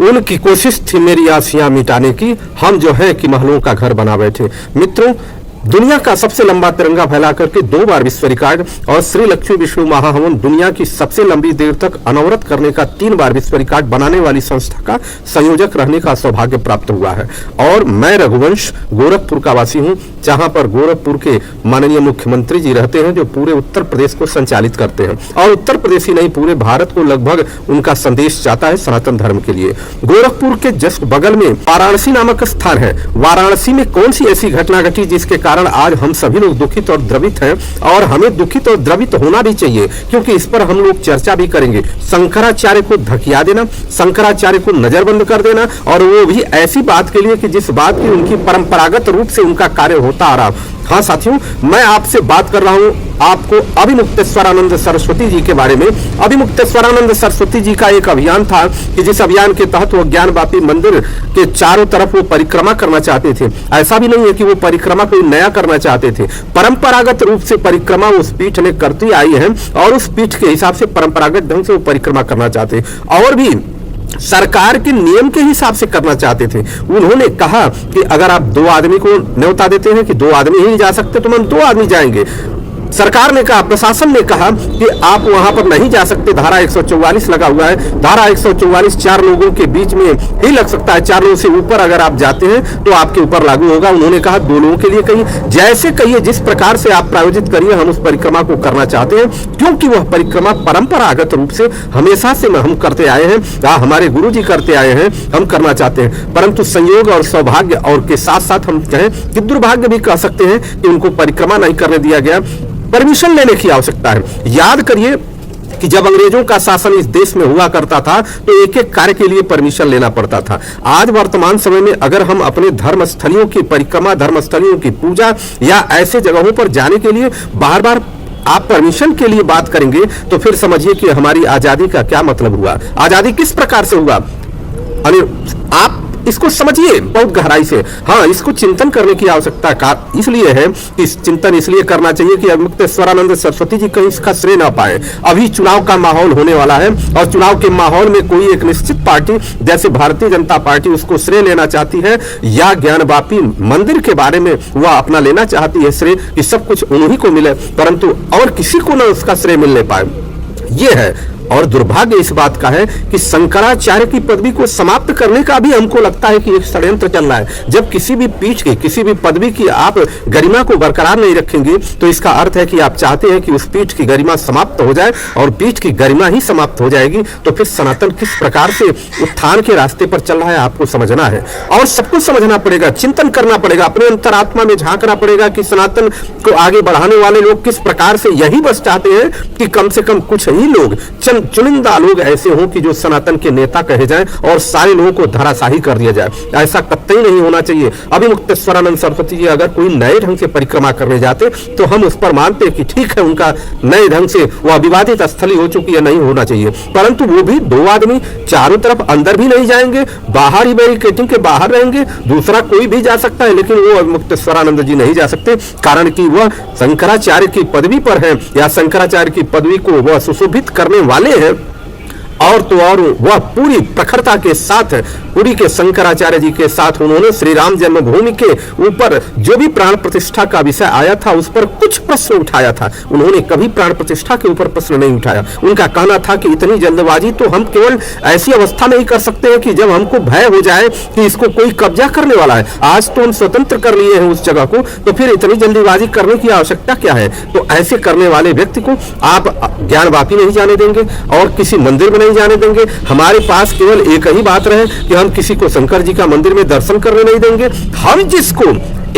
उनकी कोशिश थी मेरी आसियां मिटाने की, हम जो है कि महलों का घर बना बैठे। मित्रों, दुनिया का सबसे लंबा तिरंगा फैला करके 2 बार विश्व रिकॉर्ड और श्री लक्ष्मी विष्णु महाहवन दुनिया की सबसे लंबी देर तक अनवरत करने का 3 बार विश्व रिकॉर्ड बनाने वाली संस्था का संयोजक रहने का सौभाग्य प्राप्त हुआ है। और मैं रघुवंश गोरखपुर का वासी हूं, जहां पर गोरखपुर के माननीय मुख्यमंत्री जी रहते हैं, जो पूरे उत्तर प्रदेश को संचालित करते हैं और उत्तर प्रदेश ही नहीं पूरे भारत को लगभग उनका संदेश जाता है सनातन धर्म के लिए। गोरखपुर के जस्ट बगल में वाराणसी नामक स्थान है। वाराणसी में कौन सी ऐसी घटना घटी जिसके कारण आज हम सभी लोग दुखित और द्रवित हैं, और हमें दुखित और द्रवित होना भी चाहिए, क्योंकि इस पर हम लोग चर्चा भी करेंगे। शंकराचार्य को धकिया देना, शंकराचार्य को नजरबंद कर देना, और वो भी ऐसी बात के लिए कि जिस बात की उनकी परंपरागत रूप से उनका कार्य होता आ रहा। हाँ साथियों, मैं आपसे बात कर रहा हूं आपको अभिमुक्तेश्वरानंद सरस्वती जी के बारे में। अभिमुक्तेश्वरानंद सरस्वती जी का एक अभियान था कि जिस अभियान के तहत वो ज्ञानवापी मंदिर के चारों तरफ वो परिक्रमा करना चाहते थे। ऐसा भी नहीं है कि वो परिक्रमा कोई नया करना चाहते थे, परंपरागत रूप से परिक्रमा उस पीठ ने करती आई है और उस पीठ के हिसाब से परंपरागत ढंग से वो परिक्रमा करना चाहते, और भी सरकार के नियम के हिसाब से करना चाहते थे। उन्होंने कहा कि अगर आप 2 आदमी को न्योता देते हैं कि 2 आदमी ही जा सकते, तो हम 2 आदमी जाएंगे। सरकार ने कहा, प्रशासन ने कहा कि आप वहां पर नहीं जा सकते, धारा 144 लगा हुआ है। धारा 144 4 लोगों के बीच में ही लग सकता है, 4 लोगों से ऊपर अगर आप जाते हैं तो आपके ऊपर लागू होगा। उन्होंने कहा 2 लोगों के लिए कहिए, जैसे कहिए, जिस प्रकार से आप प्रायोजित करिए, हम उस परिक्रमा को करना चाहते हैं, क्योंकि वह परिक्रमा परंपरागत रूप से हमेशा से हम करते आए हैं, हमारे गुरु जी करते आए हैं, हम करना चाहते हैं। परंतु संयोग और सौभाग्य और के साथ साथ हम कहें कि दुर्भाग्य भी कह सकते हैं कि उनको परिक्रमा नहीं करने दिया गया। परमिशन लेने की आवश्यकता है। याद करिए कि जब अंग्रेजों का शासन इस देश में हुआ करता था तो एक-एक कार्य के लिए परमिशन लेना पड़ता था। आज वर्तमान समय में अगर हम अपने धर्मस्थलियों की परिक्रमा, धर्मस्थलियों की पूजा या ऐसे जगहों पर जाने के लिए बार-बार आप परमिशन के लिए बात करेंगे, तो फिर समझिए कि हमारी आजादी का क्या मतलब हुआ, आजादी किस प्रकार से हुआ। अरे आप इसको समझिए बहुत गहराई से। हाँ, इसको चिंतन करने की आवश्यकता इसलिए है कि चिंतन इसलिए करना चाहिए कि अभिमुक्तेश्वरानंद सरस्वती जी कहीं इसका श्रेय ना पाए। अभी चुनाव का माहौल होने वाला है और चुनाव के माहौल में कोई एक निश्चित पार्टी जैसे भारतीय जनता पार्टी उसको श्रेय लेना चाहती है, या ज्ञानवापी मंदिर के बारे में वह अपना लेना चाहती है श्रेय कि सब कुछ उन्हीं को मिले, परंतु और किसी को ना उसका श्रेय मिलने पाए। ये है। और दुर्भाग्य इस बात का है कि शंकराचार्य की पदवी को समाप्त करने का भी हमको लगता है कि एक षड्यंत्र चल रहा है। जब किसी भी पीठ की, किसी भी पदवी की आप गरिमा को बरकरार नहीं रखेंगे, तो इसका अर्थ है कि आप चाहते हैं कि उस पीठ की गरिमा समाप्त हो जाए, और पीठ की गरिमा ही समाप्त हो जाएगी तो फिर सनातन किस प्रकार से उत्थान के रास्ते पर चल रहा है आपको समझना है। और सबको समझना पड़ेगा, चिंतन करना पड़ेगा, अपने अंतरात्मा में झांकना पड़ेगा कि सनातन को आगे बढ़ाने वाले लोग किस प्रकार से यही बस चाहते हैं कि कम से कम कुछ ही लोग, चुनिंदा लोग ऐसे हों कि जो सनातन के नेता कहे जाएं और सारे लोगों को धराशाही कर दिया जाए। ऐसा कतई नहीं होना चाहिए। अभिमुक्तेश्वरानंद सरस्वती जी अगर कोई नए ढंग से परिक्रमा करने जाते तो हम उस पर मानते कि ठीक है, उनका नए ढंग से वह विवादित स्थली हो चुकी है, नहीं होना चाहिए। परंतु वो भी 2 आदमी चारों तरफ अंदर भी नहीं जाएंगे, बाहर ही बैरिकेडिंग के बाहर रहेंगे। दूसरा कोई भी जा सकता है, लेकिन वो अभिमुक्तेश्वरानंद जी नहीं जा सकते, कारण कि वह शंकराचार्य की पदवी पर है, या शंकराचार्य की पदवी को वह सुशोभित करने वाले हैं। और तो और वह पूरी प्रखरता के साथ, पुरी के शंकराचार्य जी के साथ उन्होंने श्री राम जन्मभूमि के ऊपर जो भी प्राण प्रतिष्ठा का विषय आया था उस पर कुछ प्रश्न उठाया था। उन्होंने कभी प्राण प्रतिष्ठा के ऊपर प्रश्न नहीं उठाया। उनका कहना था कि इतनी जल्दबाजी तो हम केवल ऐसी अवस्था में ही कर सकते हैं कि जब हमको भय हो जाए कि इसको कोई कब्जा करने वाला है। आज तो हम स्वतंत्र कर लिए हैं उस जगह को, तो फिर इतनी जल्दबाजी करने की आवश्यकता क्या है। तो ऐसे करने वाले व्यक्ति को आप ज्ञानवापी नहीं जाने देंगे और किसी मंदिर में नहीं जाने देंगे। हमारे पास केवल एक ही बात रहे कि हम किसी को शंकर जी का मंदिर में दर्शन करने नहीं देंगे। हम जिसको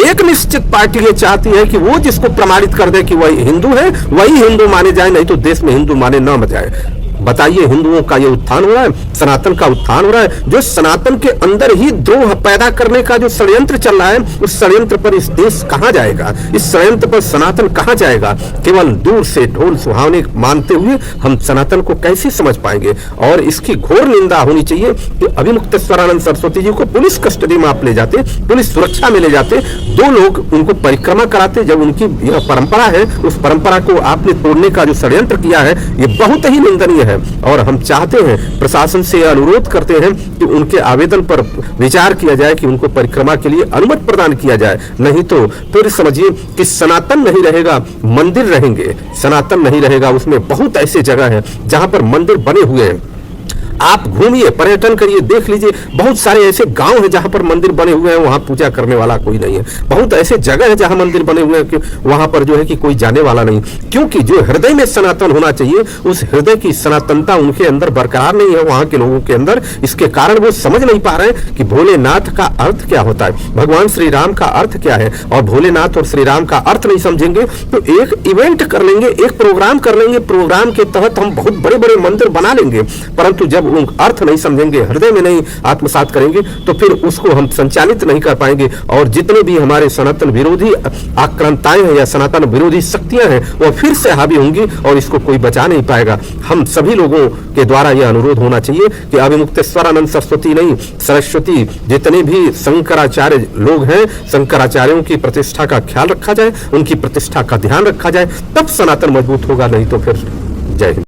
एक निश्चित पार्टी ये चाहती है कि वो जिसको प्रमाणित कर दे कि वही हिंदू है, वही हिंदू माने जाए, नहीं तो देश में हिंदू माने न जाए। बताइए, हिंदुओं का ये उत्थान हो रहा है, सनातन का उत्थान हो रहा है। जो सनातन के अंदर ही द्रोह पैदा करने का जो षड्यंत्र चल रहा है, उस षड्यंत्र पर इस देश कहां जाएगा, इस षड्यंत्र पर सनातन कहां जाएगा। केवल दूर से ढोल सुहावने मानते हुए हम सनातन को कैसे समझ पाएंगे। और इसकी घोर निंदा होनी चाहिए कि अभिमुक्तेश्वरानंद सरस्वती जी को पुलिस कस्टडी में आप ले जाते, पुलिस सुरक्षा में ले जाते, 2 लोग उनको परिक्रमा कराते। जब उनकी यह परंपरा है, उस परंपरा को आपने तोड़ने का जो षड्यंत्र किया है, ये बहुत ही निंदनीय है। है और हम चाहते हैं, प्रशासन से अनुरोध करते हैं कि उनके आवेदन पर विचार किया जाए कि उनको परिक्रमा के लिए अनुमति प्रदान किया जाए। नहीं तो फिर समझिए कि सनातन नहीं रहेगा, मंदिर रहेंगे। सनातन नहीं रहेगा, उसमें बहुत ऐसे जगह है जहां पर मंदिर बने हुए हैं। आप घूमिए, पर्यटन करिए, देख लीजिए, बहुत सारे ऐसे गांव हैं जहां पर मंदिर बने हुए हैं, वहां पूजा करने वाला कोई नहीं है। बहुत ऐसे जगह है जहां मंदिर बने हुए हैं कि वहां पर जो है कि कोई जाने वाला नहीं, क्योंकि जो हृदय में सनातन होना चाहिए, उस हृदय की सनातनता उनके अंदर बरकरार नहीं है, वहां के लोगों के अंदर। इसके कारण वो समझ नहीं पा रहे हैं कि भोलेनाथ का अर्थ क्या होता है, भगवान श्री राम का अर्थ क्या है। और भोलेनाथ और श्री राम का अर्थ नहीं समझेंगे तो एक इवेंट कर लेंगे, एक प्रोग्राम कर लेंगे, प्रोग्राम के तहत हम बहुत बड़े बड़े मंदिर बना लेंगे, परंतु जब अर्थ नहीं समझेंगे, हृदय में नहीं आत्मसात करेंगे, तो फिर उसको हम संचालित नहीं कर पाएंगे। और जितने भी हमारे सनातन विरोधी आक्रांताएं हैं या सनातन विरोधी शक्तियां हैं, वो फिर से हावी होंगी और इसको कोई बचा नहीं पाएगा। हम सभी लोगों के द्वारा यह अनुरोध होना चाहिए कि अभिमुक्तेश्वरानंद सरस्वती नहीं, सरस्वती, जितने भी शंकराचार्य लोग हैं, शंकराचार्यों की प्रतिष्ठा का ख्याल रखा जाए, उनकी प्रतिष्ठा का ध्यान रखा जाए, तब सनातन मजबूत होगा, नहीं तो फिर जय हिंद।